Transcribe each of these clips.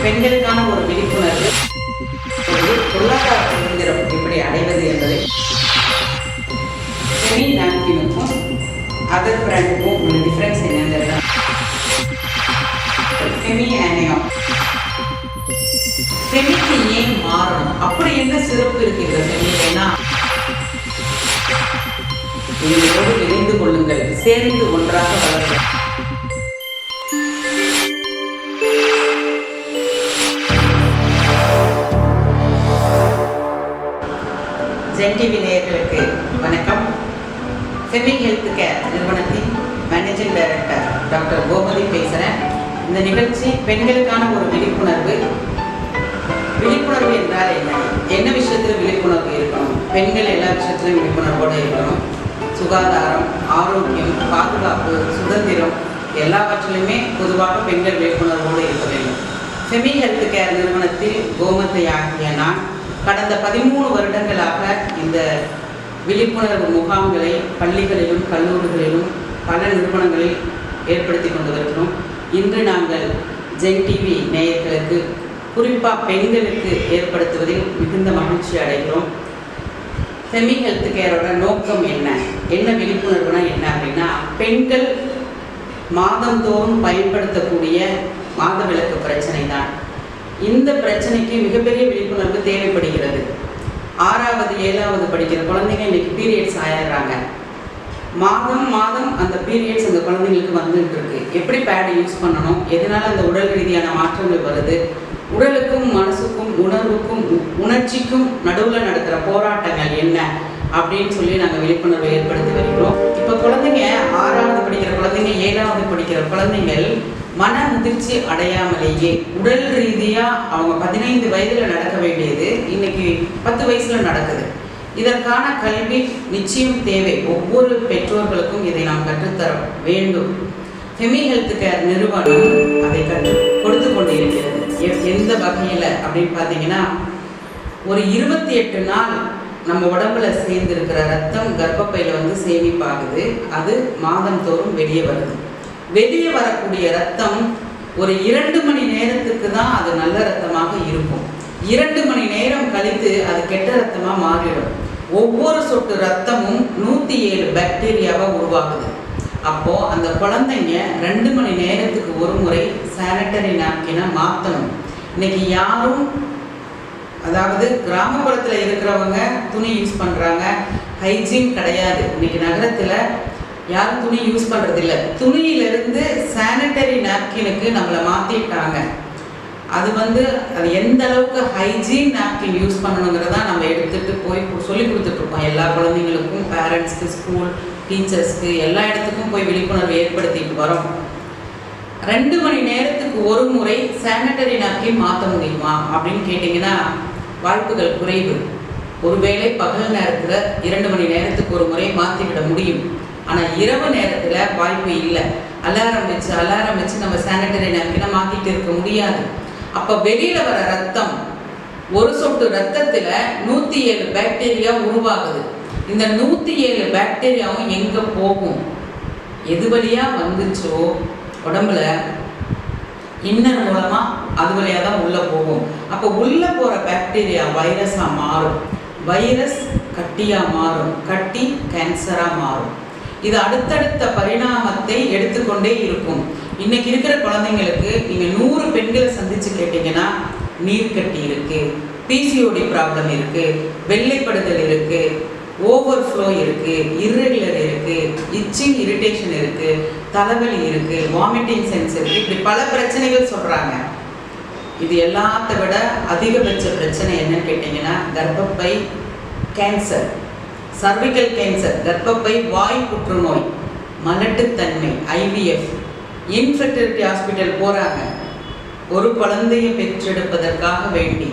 பெண்களுக்கான ஒரு விழிப்புணர்வு, பொருளாதார சுதந்திரம் எப்படி அடைவது என்பதை செமி நாப்கினுக்கும் அதர் பிராண்டுக்கும் உள்ள டிஃப்ரென்ஸ் என்னங்கிறத செமி ஆனியம் செமிக்கு ஏன் மாறணும், அப்படி என்ன சிறப்பு இருக்கிற செமினா இதோடு இணைந்து கொள்ளுங்கள், சேர்ந்து ஒன்றாக வளர்கள். ஜென் டிவி நேயர்களுக்கு வணக்கம். செமி ஹெல்த் கேர் நிறுவனத்தின் மேனேஜிங் டைரக்டர் டாக்டர் கோமதி பேசுகிறேன். இந்த நிகழ்ச்சி பெண்களுக்கான ஒரு விழிப்புணர்வு. விழிப்புணர்வு என்றால் என்ன விஷயத்தில் விழிப்புணர்வு இருக்கணும்? பெண்கள் எல்லா விஷயத்திலும் விழிப்புணர்வோடு இருக்கணும். சுகாதாரம், ஆரோக்கியம், பாதுகாப்பு, சுதந்திரம் எல்லாவற்றிலுமே பொதுவாக பெண்கள் விழிப்புணர்வோடு இருக்க வேண்டும். செமி ஹெல்த் கேர் நிறுவனத்தில் கோமதி ஆகிய நான் கடந்த 13 வருடங்களாக இந்த விழிப்புணர்வு முகாம்களை பள்ளிகளிலும் கல்லூரிகளிலும் பல நிறுவனங்களில் ஏற்படுத்தி கொண்டு வருகிறோம். இன்று நாங்கள் ஜென் டிவி நேயர்களுக்கு குறிப்பாக பெண்களுக்கு ஏற்படுத்துவதில் மிகுந்த மகிழ்ச்சி அடைகிறோம். செமி ஹெல்த் கேரோட நோக்கம் என்ன விழிப்புணர்வுனா என்ன அப்படின்னா, பெண்கள் மாதந்தோறும் பயன்படுத்தக்கூடிய மாதவிலக்கு பிரச்சனை தான். இந்த பிரச்சனைக்கு மிகப்பெரிய விழிப்புணர்வு தேவைப்படுகிறது. 6வது 7வது படிக்கிற குழந்தைங்க இன்னைக்கு பீரியட்ஸ் ஆயிடுறாங்க. மாதம் அந்த பீரியட்ஸ் அந்த குழந்தைங்களுக்கு வந்துட்டு இருக்கு. எப்படி பேட் யூஸ் பண்ணணும், எதனால அந்த உடல் ரீதியான மாற்றங்கள் வருது, உடலுக்கும் மனசுக்கும் உணர்வுக்கும் உணர்ச்சிக்கும் நடுவில் நடக்கிற போராட்டங்கள் என்ன அப்படின்னு சொல்லி நாங்கள் விழிப்புணர்வை ஏற்படுத்தி வருகிறோம். இப்போ குழந்தைங்க 6வது படிக்கிற குழந்தைங்க 7வது படிக்கிற குழந்தைங்கள் மன முதிர்ச்சி அடையாமலேயே உடல் ரீதியாக அவங்க 15 வயதில் நடக்க வேண்டியது இன்னைக்கு 10 வயசில் நடக்குது. இதற்கான கல்வி நிச்சயம் தேவை. ஒவ்வொரு பெற்றோர்களுக்கும் இதை நாம் கற்றுத்தர வேண்டும். செமி ஹெல்த் கேர் நிறுவனம் அதை கொடுத்து கொண்டு இருக்கிறது. எந்த வகையில் அப்படின்னு பார்த்தீங்கன்னா, ஒரு 28 நாள் நம்ம உடம்புல சேர்ந்திருக்கிற ரத்தம் கர்ப்பப்பையில் சேமிப்பாகுது. அது மாதந்தோறும் வெளியே வருது. வெளியே வரக்கூடிய ரத்தம் ஒரு 2 மணி நேரத்துக்கு தான் அது நல்ல ரத்தமாக இருக்கும். 2 மணி நேரம் கழித்து அது கெட்ட ரத்தமாக மாறிடும். ஒவ்வொரு சொட்டு ரத்தமும் 107 பாக்டீரியாவை உருவாகுது. அப்போது அந்த குழந்தைங்க 2 மணி நேரத்துக்கு ஒரு முறை சானிட்டரி நாப்கினை மாற்றணும். இன்னைக்கு யாரும், அதாவது கிராமப்புறத்தில் இருக்கிறவங்க துணி யூஸ் பண்ணுறாங்க, ஹைஜீன் கிடையாது. இன்னைக்கு நகரத்தில் யாரும் துணி யூஸ் பண்ணுறதில்ல. துணியிலிருந்து சானிட்டரி நாப்கினுக்கு நம்மளை மாற்றிட்டாங்க. அது எந்த அளவுக்கு ஹைஜீன் நாப்கின் யூஸ் பண்ணணுங்கிறதா நம்ம எடுத்துகிட்டு போய் சொல்லி கொடுத்துட்ருக்கோம். எல்லா குழந்தைங்களுக்கும், பேரண்ட்ஸ்க்கு, ஸ்கூல் டீச்சர்ஸ்க்கு எல்லா இடத்துக்கும் போய் விழிப்புணர்வு ஏற்படுத்திட்டு வரோம். 2 மணி நேரத்துக்கு ஒரு முறை சானிட்டரி நாப்கின் மாற்ற முடியுமா அப்படின்னு கேட்டிங்கன்னா வாய்ப்புகள் குறைவு. ஒருவேளை பகல் நேரத்தில் 2 மணி நேரத்துக்கு ஒரு முறை மாற்றிவிட முடியும். ஆனால் இரவு நேரத்தில் வாய்ப்பு இல்லை. அலாரம் வச்சு நம்ம சானிட்டரி நாப்கினை மாற்றிட்டு இருக்க முடியாது. அப்போ வெளியில் வர ரத்தம், ஒரு சொட்டு ரத்தத்தில் 107 பாக்டீரியா உருவாகுது. இந்த 107 பாக்டீரியாவும் எங்கே போகும்? எது வழியாக வந்துச்சோ உடம்புல இன்னர் மூலமாக அது வழியாக தான் உள்ளே போகும். அப்போ உள்ளே போகிற பாக்டீரியா வைரஸாக மாறும். வைரஸ் கட்டியாக மாறும். கட்டி கேன்சராக மாறும். இது அடுத்தடுத்த பரிணாமத்தை எடுத்துக்கொண்டே இருக்கும். இன்னைக்கு இருக்கிற குழந்தைங்களுக்கு நீங்கள் 100 பெண்களை சந்தித்து கேட்டிங்கன்னா நீர்க்கட்டி இருக்குது, பிசிஓடி ப்ராப்ளம் இருக்குது, வெள்ளைப்படுதல் இருக்குது, ஓவர்ஃப்ளோ இருக்குது, இர்ரெகுலர் இருக்குது, இச்சிங் இரிட்டேஷன் இருக்குது, தலைவலி இருக்குது, வாமிட்டிங் சென்ஸ் இருக்குது. இப்படி பல பிரச்சனைகள் சொல்கிறாங்க. இது எல்லாத்த விட அதிகபட்ச பிரச்சனை என்னன்னு கேட்டிங்கன்னா கர்ப்பப்பை கேன்சர், சர்விக்கல் கேன்சர், கர்ப்பப்பை வாய் புற்றுநோய், மலட்டுத்தன்மை, ஐவிஎஃப், இன்ஃபெர்டிலிட்டி ஹாஸ்பிட்டல் போகிறாங்க ஒரு குழந்தையை பெற்றெடுப்பதற்காக வேண்டி.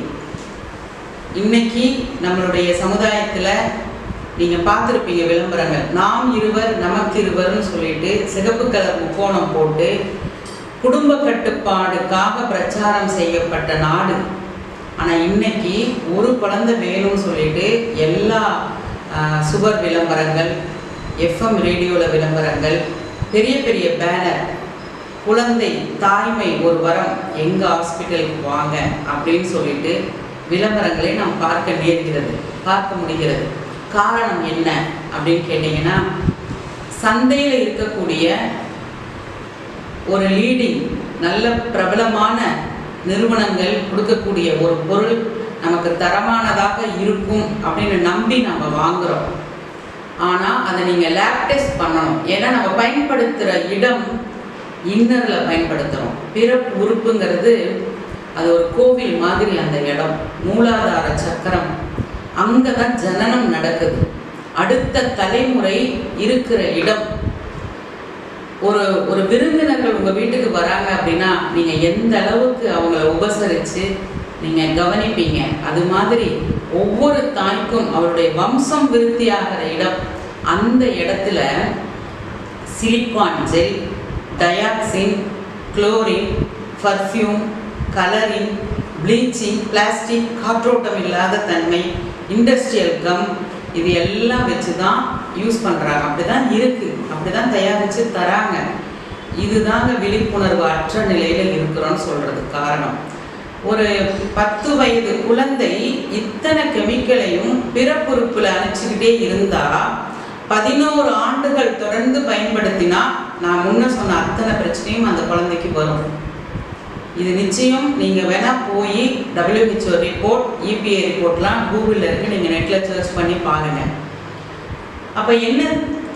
இன்னைக்கு நம்மளுடைய சமுதாயத்தில் நீங்கள் பார்த்துருப்பீங்க விளம்பரங்கள், நாம் இருவர் நமக்கு இருவர்னு சொல்லிட்டு சிகப்பு கலர் முக்கோணம் போட்டு குடும்ப கட்டுப்பாடுக்காக பிரச்சாரம் செய்யப்பட்ட நாடு. ஆனால் இன்னைக்கு ஒரு குழந்தை வேணும்னு சொல்லிட்டு எல்லா சுவர் விளம்பரங்கள், எஃப்எம் ரேடியோவில் விளம்பரங்கள், பெரிய பெரிய பேனர், குழந்தை தாய்மை ஒரு வரம், எங்கள் ஹாஸ்பிட்டலுக்கு வாங்க அப்படின்னு சொல்லிட்டு விளம்பரங்களை நாம் பார்க்க முடிகிறது. காரணம் என்ன அப்படின்னு கேட்டிங்கன்னா, சந்தையில் இருக்கக்கூடிய ஒரு லீடிங் நல்ல பிரபலமான நிறுவனங்கள் கொடுக்கக்கூடிய ஒரு பொருள் நமக்கு தரமானதாக இருக்கும் அப்படின்னு நம்பி நம்ம வாங்குகிறோம். ஆனால் அதை நீங்கள் லேப் டெஸ்ட் பண்ணணும். ஏன்னா நம்ம பயன்படுத்துகிற இடம் இன்னரில் பயன்படுத்துகிறோம். பிறப்பு உறுப்புங்கிறது அது ஒரு கோவில் மாதிரி. அந்த இடம் மூலாதார சக்கரம், அங்கே தான் ஜனனம் நடக்குது. அடுத்த தலைமுறை இருக்கிற இடம். ஒரு விருந்தினர்கள் உங்கள் வீட்டுக்கு வராங்க அப்படின்னா நீங்கள் எந்த அளவுக்கு அவங்கள உபசரித்து நீங்கள் கவனிப்பீங்க. அது மாதிரி ஒவ்வொரு தாய்க்கும் அவருடைய வம்சம் விருத்தியாகிற இடம். அந்த இடத்துல silicon gel, dioxin, chlorine, perfume, colouring, bleaching, plastic, காற்றோட்டம் இல்லாத தன்மை, இண்டஸ்ட்ரியல் கம், இது எல்லாம் வச்சு தான் யூஸ் பண்ணுறாங்க. அப்படி தான் இருக்குது, அப்படி தான் தயாரித்து தராங்க. இதுதாங்க விழிப்புணர்வு அற்ற நிலையில் இருக்கிறோன்னு சொல்கிறதுக்கு காரணம். ஒரு 10 வயது குழந்தை இத்தனை கெமிக்கலையும் பிறப்புறுப்பில் அணைச்சிக்கிட்டே இருந்தால் 11 ஆண்டுகள் தொடர்ந்து பயன்படுத்தினா நான் முன்ன சொன்ன அத்தனை பிரச்சனையும் அந்த குழந்தைக்கு வரும். இது நிச்சயம். நீங்கள் வேணால் போய் WHO ரிப்போர்ட், EPA ரிப்போர்ட்லாம் கூகுளில் இருக்குது, நீங்கள் நெட்டில் சர்ச் பண்ணி பாருங்கள். அப்போ என்ன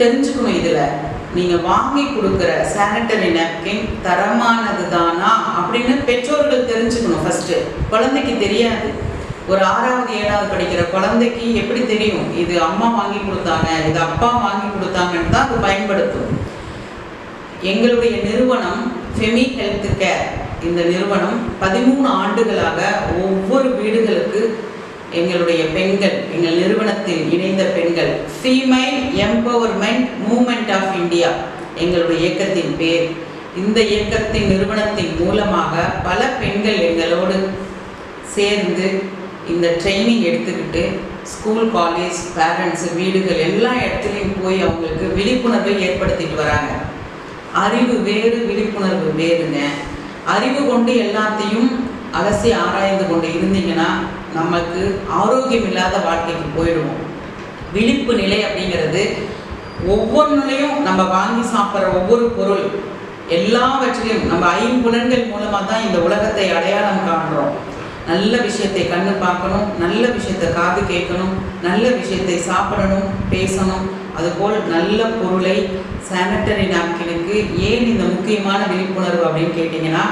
தெரிஞ்சுக்கணும் இதில்? நீங்கள் வாங்கி கொடுக்குற சானிட்டரி நாப்கின் தரமானது தானா அப்படின்னு பெற்றோர்கள் தெரிஞ்சுக்கணும். ஃபஸ்ட்டு குழந்தைக்கு தெரியாது. ஒரு 6வது 7வது படிக்கிற குழந்தைக்கு எப்படி தெரியும் இது அம்மா வாங்கி கொடுத்தாங்க, இது அப்பா வாங்கி கொடுத்தாங்கன்னு தான் அது பயன்படுத்தும். எங்களுடைய நிறுவனம் ஃபெமி ஹெல்த் கேர், இந்த நிறுவனம் 13 ஆண்டுகளாக ஒவ்வொரு வீடுகளுக்கு எங்களுடைய பெண்கள், எங்கள் நிறுவனத்தில் இணைந்த பெண்கள், ஃபீமைல் எம்பவர்மெண்ட் மூமெண்ட் ஆஃப் இந்தியா எங்களுடைய இயக்கத்தின் பேர். இந்த இயக்கத்தின் நிறுவனத்தின் மூலமாக பல பெண்கள் எங்களோடு சேர்ந்து இந்த ட்ரைனிங் எடுத்துக்கிட்டு ஸ்கூல், காலேஜ், பேரண்ட்ஸ், வீடுகள் எல்லா இடத்துலையும் போய் அவங்களுக்கு விழிப்புணர்வை ஏற்படுத்திட்டு வராங்க. அறிவு வேறு, விழிப்புணர்வு வேறுங்க. அறிவு கொண்டு எல்லாத்தையும் அலசி ஆராய்ந்து கொண்டு இருந்தீங்கன்னா நமக்கு ஆரோக்கியம் இல்லாத வாழ்க்கைக்கு போயிடுவோம். விழிப்பு நிலை அப்படிங்கிறது ஒவ்வொன்றுலையும் நம்ம வாங்கி சாப்பிட்ற ஒவ்வொரு பொருள் எல்லாவற்றிலையும் நம்ம 5 புலன்கள் மூலமாக தான் இந்த உலகத்தை அடையாளம் காண்றோம். நல்ல விஷயத்தை கண்ணு பார்க்கணும், நல்ல விஷயத்தை காது கேட்கணும், நல்ல விஷயத்தை சாப்பிடணும், பேசணும். அதுபோல் நல்ல பொருளை, சானிட்டரி நாப்கினுக்கு ஏன் இந்த முக்கியமான விழிப்புணர்வு அப்படின்னு கேட்டிங்கன்னா,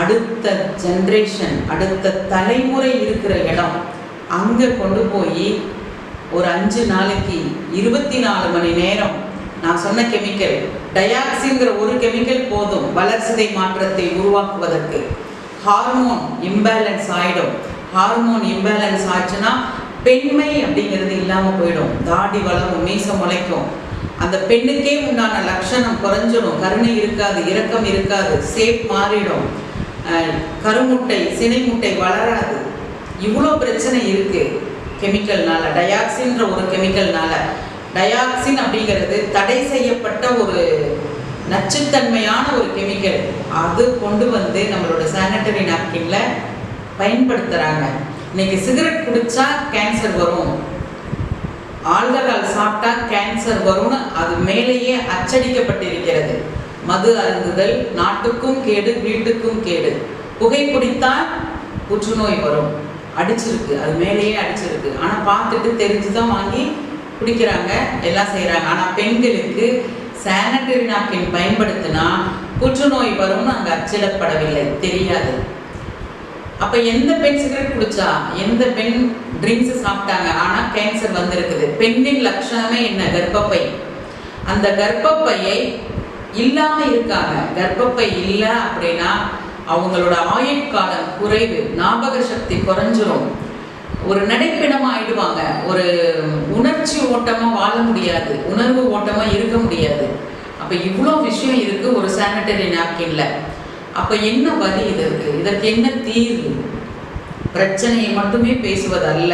அடுத்த ஜென்ரேஷன், அடுத்த தலைமுறை இருக்கிற இடம். அங்கே கொண்டு போய் ஒரு 5 நாளைக்கு 24 மணி நேரம் நான் சொன்ன கெமிக்கல், டயாக்சின்கிற ஒரு கெமிக்கல் போதும் வளர்சிதை மாற்றத்தை உருவாக்குவதற்கு. ஹார்மோன் இம்பேலன்ஸ் ஆகிடும். ஹார்மோன் இம்பேலன்ஸ் ஆச்சுன்னா பெண்மை அப்படிங்கிறது இல்லாமல் போயிடும். தாடி வளரும், மீசம் முளைக்கும். அந்த பெண்ணுக்கே உண்டான லட்சணம் குறைஞ்சிடும். கருணை இருக்காது, இரக்கம் இருக்காது, சேப் மாறிடும். கருமுட்டை, சினை முட்டை வளராது. இவ்வளோ பிரச்சனை இருக்குது கெமிக்கல்னால, டயாக்சின்ற ஒரு கெமிக்கல்னால. டயாக்சின் அப்படிங்கிறது தடை செய்யப்பட்ட ஒரு நச்சுத்தன்மையான ஒரு கெமிக்கல். அது கொண்டு வந்து நம்மளோட சானிட்டரி நாப்கின்ல பயன்படுத்துகிறாங்க. இன்னைக்கு சிகரெட் குடித்தா கேன்சர் வரும், ஆல்கஹால் சாப்பிட்டா கேன்சர் வரும்னு அது மேலேயே அச்சடிக்கப்பட்டிருக்கிறது. மது அருந்துதல் நாட்டுக்கும் கேடு, வீட்டுக்கும் கேடு. புகைப்பிடித்தால் புற்றுநோய் வரும், அடிச்சிருக்கு, அது மேலேயே அடிச்சிருக்கு. ஆனால் பார்த்துட்டு தெரிஞ்சு தான் வாங்கி குடிக்கிறாங்க, எல்லாம் செய்கிறாங்க. ஆனால் பெண்களுக்கு சானிட்டரி நாப்கின் பயன்படுத்தினா புற்றுநோய் வரும்னு அங்கே அச்சிடப்படவில்லை, தெரியாது. அப்போ எந்த பெண் சிகரெட் குடிச்சா, எந்த பெண் ட்ரிங்க்ஸ் சாப்பிட்டாங்க, ஆனால் கேன்சர் வந்திருக்குது. பெண்ணின் லட்சணமே என்ன? கர்ப்பப்பை. அந்த கர்ப்பப்பையை இல்லாமல் இருக்காங்க. கர்ப்பப்பை இல்லை அப்படின்னா அவங்களோட ஆயுட்காலம் குறைவு, ஞாபக சக்தி குறைஞ்சிரும், ஒரு நடைப்பிடமாக ஆயிடுவாங்க, ஒரு உணர்ச்சி ஓட்டமாக வாழ முடியாது, உணர்வு ஓட்டமாக இருக்க முடியாது. அப்போ இவ்வளோ விஷயம் இருக்குது ஒரு சானிட்டரி நாப்கின்ல. அப்போ என்ன வழி இதற்கு? இதற்கு என்ன தீர்வு? பிரச்சனையை மட்டுமே பேசுவதல்ல,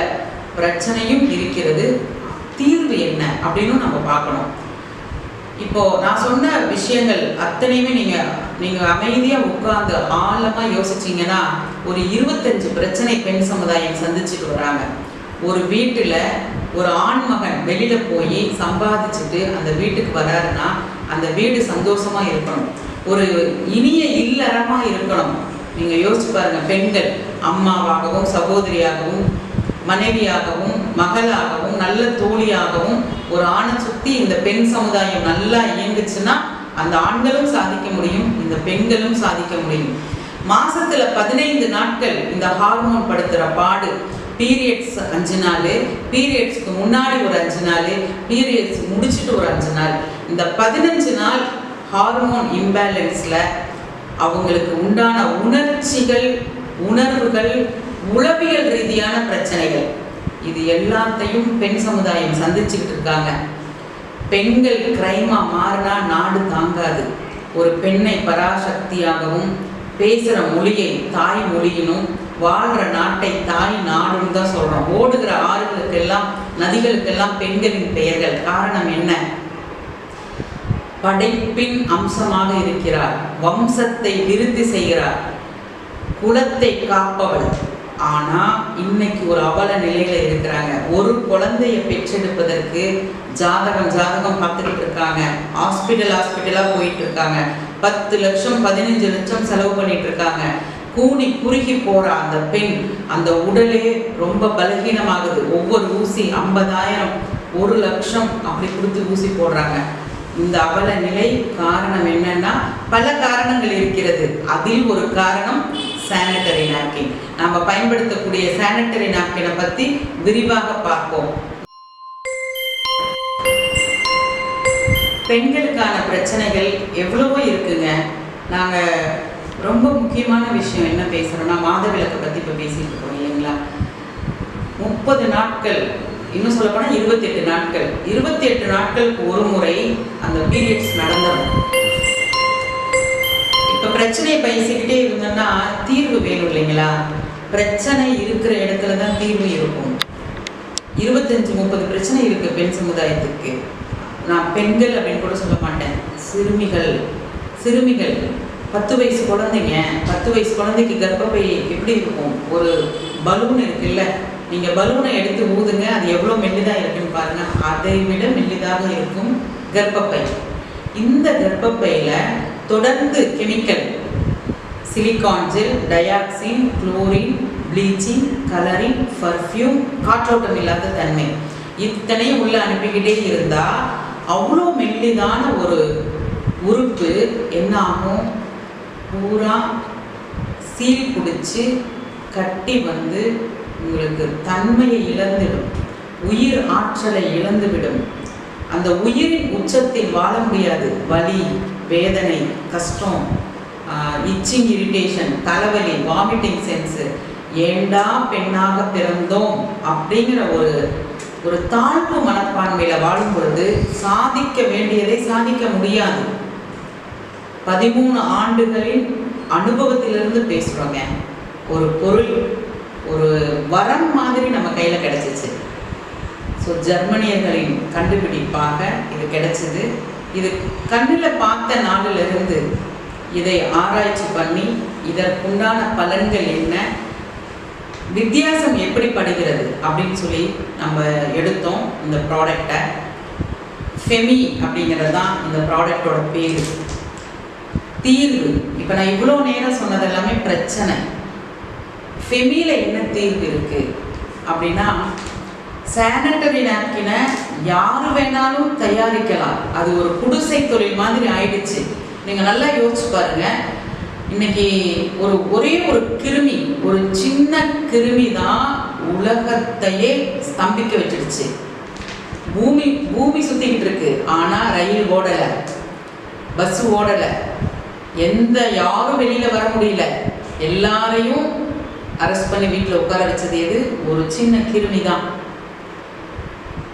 பிரச்சனையும் இருக்கிறது, தீர்வு என்ன அப்படின்னு நம்ம பார்க்கணும். இப்போ நான் சொன்ன விஷயங்கள் அத்தனையுமே நீங்க அமைதியா உட்கார்ந்து ஆழமா யோசிச்சீங்கன்னா ஒரு 25 பிரச்சனை பெண் சமுதாயம் சந்திச்சுட்டு வராங்க. ஒரு வீட்டுல ஒரு ஆண்மகன் வெளியில போய் சம்பாதிச்சுட்டு அந்த வீட்டுக்கு வராருன்னா அந்த வீடு சந்தோஷமா இருக்கணும், ஒரு இனிய இல்லறமா இருக்கணும். நீங்க யோசிச்சு பாருங்க, பெண்கள் அம்மாவாகவும் சகோதரியாகவும் மனைவியாகவும் மகளாகவும் நல்ல தோழியாகவும் ஒரு ஆணை சுத்தி இந்த பெண் சமுதாயம் நல்லா இயங்குச்சுன்னா அந்த ஆண்களும் சாதிக்க முடியும், இந்த பெண்களும் சாதிக்க முடியும். மாசத்துல 15 நாட்கள் இந்த ஹார்மோன் படுத்துற பாடு, பீரியட்ஸ் 5 நாள், பீரியட்ஸ்க்கு முன்னாடி ஒரு 5 நாள், பீரியட்ஸ் முடிச்சுட்டு ஒரு 5 நாள், இந்த 15 நாள் ஹார்மோன் இம்பேலன்ஸ்ல அவங்களுக்கு உண்டான உணர்ச்சிகள், உணர்வுகள், உளவியல் ரீதியான பிரச்சனைகள், இது எல்லாத்தையும் பெண் சமுதாயம் சந்திச்சுக்கிட்டு இருக்காங்க. பெண்கள் கிரைமா மாறினா நாடு தாங்காது. ஒரு பெண்ணை பராசக்தியாகவும் பேசுகிற மொழியை தாய் மொழியினும் வாழ்கிற நாட்டை தாய் நாடுன்னு தான் சொல்கிறோம். ஓடுகிற ஆறுகளுக்கெல்லாம் நதிகளுக்கெல்லாம் பெண்களின் பெயர்கள். காரணம் என்ன? படைப்பின் அம்சமாக இருக்கிறார், வம்சத்தை விருத்தி செய்கிறார், குலத்தை காப்பவள். ஆனா இன்னைக்கு ஒரு அவல நிலையில இருக்கிறாங்க. ஒரு குழந்தைய பெற்றெடுப்பதற்கு ஜாதகம் பார்த்துக்கிட்டு இருக்காங்க, ஹாஸ்பிட்டலா போயிட்டு இருக்காங்க, 10 லட்சம் 15 லட்சம் செலவு பண்ணிட்டு இருக்காங்க. கூனி குறுகி போற அந்த பெண், அந்த உடலே ரொம்ப பலகீனமாகுது. ஒவ்வொரு ஊசி 50,000 1 லட்சம் அப்படி கொடுத்து ஊசி போடுறாங்க. இந்த அவல நிலை காரணம் என்னன்னா பல காரணங்கள் இருக்கிறது. அதில் ஒரு காரணம் சானிட்டரி நாப்கின். நாம பயன்படுத்தக்கூடிய சானிட்டரி நாப்கினை பத்தி விரிவாக பார்ப்போம். பெண்களுக்கான பிரச்சனைகள் எவ்வளவோ இருக்குங்க. நாங்க ரொம்ப முக்கியமான விஷயம் என்ன பேசுறோம்னா மாதவிலக்கை பத்தி இப்ப பேசிட்டு இருக்கோம் இல்லைங்களா? 30 நாட்கள், இன்னும் சொல்ல போனா 28 நாட்கள், 28 நாட்களுக்கு ஒரு முறை அந்த பீரியட்ஸ் நடந்துடும். இப்ப பிரச்சனையை பேசிக்கிட்டே இருந்தோம்னா தீர்வு வேணும் இல்லைங்களா? பிரச்சனை இருக்கிற இடத்துல தான் தீர்வு இருக்கும். 25-30 பிரச்சனை இருக்கு பெண் சமுதாயத்துக்கு. நான் பெண்கள் அப்படின்னு கூட சொல்ல மாட்டேன், சிறுமிகள் 10 வயசு குழந்தைங்க, 10 வயசு குழந்தைக்கு கர்ப்பப்பை எப்படி இருக்கும்? ஒரு பலூன் இருக்குல்ல, நீங்க பலூனை எடுத்து ஊதுங்க, அது எவ்வளவு மெல்லிதா இருக்குன்னு பாருங்க. அதை விட மெல்லிதாக இருக்கும் கர்ப்பப்பை. இந்த கர்ப்பப்பையில தொடர்ந்து chemical, silicone gel, dioxin, chlorine, bleaching, colouring, perfume, காற்றோட்டம் இல்லாத தன்மை, இத்தனையும் உள்ள அனுப்பிக்கிட்டே இருந்தா அவ்வளோ மெல்லிதான ஒரு உறுப்பு என்ன ஆகும்? பூரா சீல் பிடிச்சி கட்டி வந்து உங்களுக்கு தன்மையை இழந்துவிடும், உயிர் ஆற்றலை இழந்துவிடும். அந்த உயிரின் உச்சத்தில் வாழ முடியாது. வலி, வேதனை, கஷ்டம், இச்சிங், இரிட்டேஷன், தலைவலி, வாமிட்டிங் சென்ஸு, ஏண்டா பெண்ணாக பிறந்தோம் அப்படிங்கிற ஒரு தாழ்வு மனப்பான்மையில வாழும் பொழுது சாதிக்க வேண்டியதை சாதிக்க முடியாது. 13 ஆண்டுகளின் அனுபவத்திலிருந்து பேசுறோங்க. ஒரு பொருள், ஒரு வரம் மாதிரி நம்ம கையில கிடைச்சிச்சு. ஸோ ஜெர்மனியர்களின் கண்டுபிடிப்பாக இது கிடைச்சது. இது கண்ணில் பார்த்த நாளிலிருந்து இதை ஆராய்ச்சி பண்ணி இதற்குண்டான பலன்கள் என்ன, வித்தியாசம் எப்படி படுகிறது அப்படின்னு சொல்லி நம்ம எடுத்தோம் இந்த ப்ராடக்டை. ஃபெமி அப்படிங்கிறது தான் இந்த ப்ராடக்டோட பேர். தீர்வு, இப்போ நான் இவ்வளோ நேரம் சொன்னது எல்லாமே பிரச்சனை. ஃபெமியில் என்ன தீர்வு இருக்கு அப்படின்னா, சானிட்டரி நாப்கினை யாரு வேணாலும் தயாரிக்கலாம். அது ஒரு குடிசை தொழில் மாதிரி ஆயிடுச்சு. நீங்கள் நல்லா யோசிச்சு பாருங்க. இன்னைக்கு ஒரே ஒரு கிருமி, ஒரு சின்ன கிருமி தான் உலகத்தையே ஸ்தம்பிக்க வச்சிருச்சு. பூமி சுத்திக்கிட்டு இருக்கு, ஆனா ரயில் ஓடல, பஸ் ஓடல, யாரும் வெளியில வர முடியல. எல்லாரையும் அரெஸ்ட் பண்ணி வீட்டில் உட்கார வச்சது எது? ஒரு சின்ன கிருமி தான்.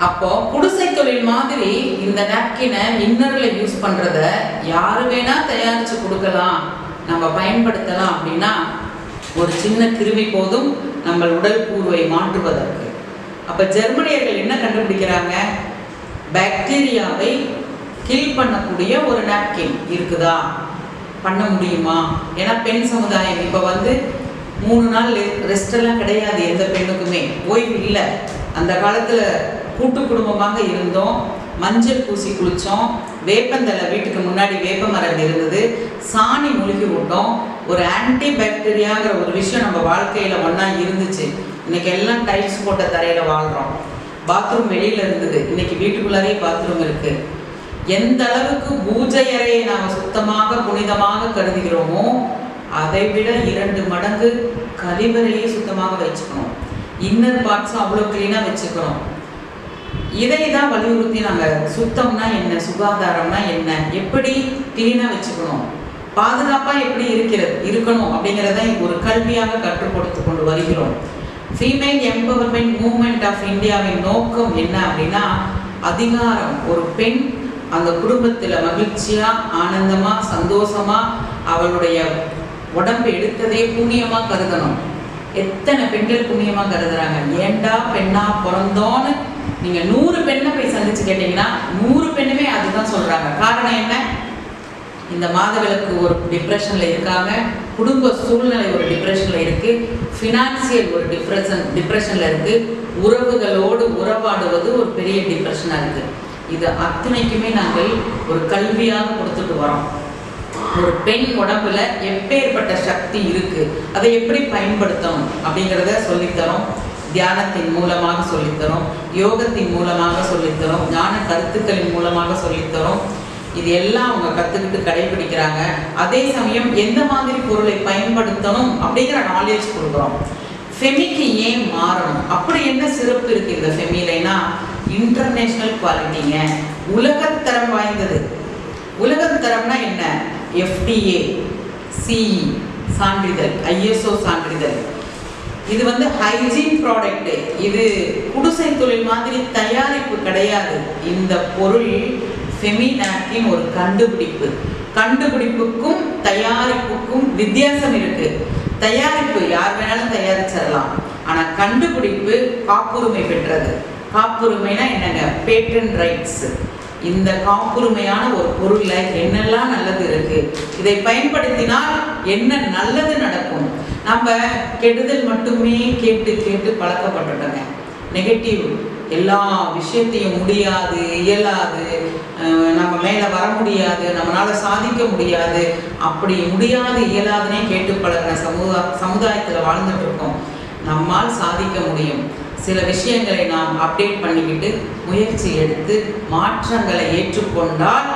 அப்போ குடிசை தொழில் மாதிரி இந்த நாப்கினை இன்னர்ல யூஸ் பண்றத யாரு வேணா தயாரிச்சு கொடுக்கலாம், நம்ம பயன்படுத்தலாம். அப்படின்னா ஒரு சின்ன கிருமி போதும் நம்ம உடல் கூறுவை மாற்றுவதற்கு. அப்ப ஜெர்மனியர்கள் என்ன கண்டுபிடிக்கிறாங்க? பாக்டீரியாவை கில் பண்ணக்கூடிய ஒரு நாப்கின் இருக்குதா, பண்ண முடியுமா? ஏன்னா பெண் சமுதாயம் இப்போ வந்து 3 நாள் ரெஸ்ட் எல்லாம் கிடையாது, எந்த பெண்ணுக்குமே ஓய்வு இல்லை. அந்த காலத்தில் கூட்டு குடும்பமாக இருந்தோம், மஞ்சள் பூசி குளித்தோம், வேப்பந்தலை வீட்டுக்கு முன்னாடி வேப்ப மரம் இருந்தது, சாணி மூழ்கி விட்டோம். ஒரு ஆன்டி பாக்டீரியாங்கிற ஒரு விஷயம் நம்ம வாழ்க்கையில் ஒன்றா இருந்துச்சு. இன்னைக்கு எல்லாம் டைல்ஸ் போட்ட தரையில் வாழ்கிறோம். பாத்ரூம் வெளியில் இருந்தது, இன்னைக்கு வீட்டுக்குள்ளாரே பாத்ரூம் இருக்குது. எந்த அளவுக்கு பூஜை அறையை நாம் சுத்தமாக புனிதமாக கருதுகிறோமோ அதை விட 2 மடங்கு கழிவறையே சுத்தமாக வச்சுக்கணும். இன்னர் பார்ட்ஸும் அவ்வளோ க்ளீனாக வச்சுக்கணும். இதை தான் வலியுறுத்தி நாங்கள் சுத்தம்னா என்ன, சுகாதாரம்னா என்ன, எப்படி க்ளீனாக வச்சுக்கணும், பாதுகாப்பாக எப்படி இருக்கணும் அப்படிங்கிறத ஒரு கல்வியாக கற்றுக் கொடுத்து கொண்டு வருகிறோம். ஃபீமேல் எம்பவர்மெண்ட் மூவ்மெண்ட் ஆஃப் இந்தியாவின் நோக்கம் என்ன அப்படின்னா, அதிகாரம். ஒரு பெண் அந்த குடும்பத்தில் மகிழ்ச்சியாக ஆனந்தமாக சந்தோஷமாக அவளுடைய உடம்பு எடுத்ததே புண்ணியமாக கருதணும். எத்தனை பெண்கள் புண்ணியமாக கருதுறாங்க. ஏண்டா பெண்ணா பிறந்தோன்னு நீங்கள் 100 பெண்ணை போய் சந்திச்சு கேட்டிங்கன்னா 100 பெண்ணுமே அதுதான் சொல்கிறாங்க. காரணம் என்ன? இந்த மாதவிலக்கு ஒரு டிப்ரெஷனில் இருக்காங்க, குடும்ப சூழ்நிலை ஒரு டிப்ரெஷனில் இருக்குது, ஃபினான்சியல் ஒரு டிப்ரெஷனில் இருக்குது, உறவுகளோடு உறவாடுவது ஒரு பெரிய டிப்ரெஷனாக இருக்குது. இது அத்தனைக்குமே நாங்கள் ஒரு கல்வியாக கொடுத்துட்டு வரோம். ஒரு பெண் உடம்புல எப்பேற்பட்ட சக்தி இருக்கு, அதை எப்படி பயன்படுத்தணும் அப்படிங்கிறத சொல்லித்தரோம். தியானத்தின் மூலமாக சொல்லித்தரோம், யோகத்தின் மூலமாக சொல்லித்தரோம், ஞான கருத்துக்களின் மூலமாக சொல்லித்தரோம். இது எல்லாம் அவங்க கற்றுக்கிட்டு கடைபிடிக்கிறாங்க. அதே சமயம் எந்த மாதிரி பொருளை பயன்படுத்தணும் அப்படிங்கிற நாலேஜ் கொடுக்குறோம். ஃபெமிக்கு ஏன் மாறணும், அப்படி என்ன சிறப்பு இருக்குது இந்த ஃபெமிலைனா, இன்டர்நேஷ்னல் குவாலிட்டிங்க, உலகத்தரம் வாய்ந்தது. உலகத்தரம்னா என்ன? FDA, CE சான்றிதழ், ISO சான்றிதழ். இது வந்து ஹைஜீன் ப்ராடக்ட். இது குடிசை தொழில் மாதிரி தயாரிப்பு கிடையாது. இந்த பொருள் ஃபெமி நாப்கின் ஒரு கண்டுபிடிப்பு. கண்டுபிடிப்புக்கும் தயாரிப்புக்கும் வித்தியாசம் இருக்கு. தயாரிப்பு யார் வேணாலும் தயாரிச்சிடலாம், ஆனால் கண்டுபிடிப்பு காப்புரிமை பெற்றது. காப்புரிமைனா என்னங்க? Patent rights. இந்த காப்புரிமையான ஒரு பொருளில் என்னெல்லாம் நல்லது இருக்கு, இதை பயன்படுத்தினால் என்ன நல்லது நடக்கும். நம்ம கெடுதல் மட்டுமே கேட்டு கேட்டு பழக்கப்பட்டுட்டோங்க. நெகட்டிவ் எல்லா விஷயத்தையும் முடியாது, இயலாது, நம்ம மேலே வர முடியாது, நம்மளால் சாதிக்க முடியாது, அப்படி முடியாது இயலாதுன்னே கேட்டு பழகின சமுதாயத்தில் வாழ்ந்துட்டு இருக்கோம். நம்மால் சாதிக்க முடியும். சில விஷயங்களை நாம் அப்டேட் பண்ணிக்கிட்டு முயற்சி எடுத்து மாற்றங்களை ஏற்றுக்கொண்டால்